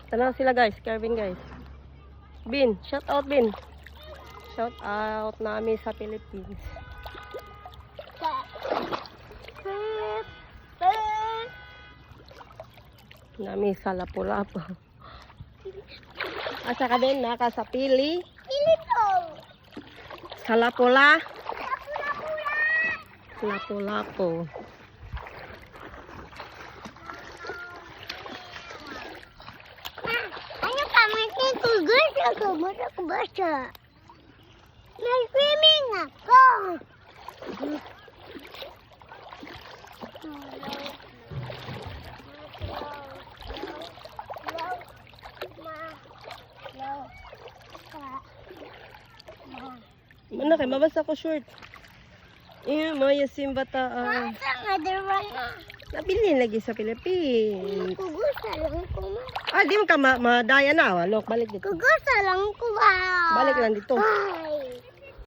Tanaw sila guys, Kevin guys. Bin, shout out Bin. Shout out namin sa Philippines. Nami sa Lapu-Lapu. Asa ka din naka sa Pili? Sa Lapu-Lapu. Ano ka, may tugas ako. Mara ko basa. May swimming ako. Ano kay mabasa ko short. Mo yung simbata. Nabili lagi sa Philippines. Kugusa lang ko ma. Di mo ka madaya na. Look, balik dito. Kugusa lang ko ba? Balik lang dito. Ay.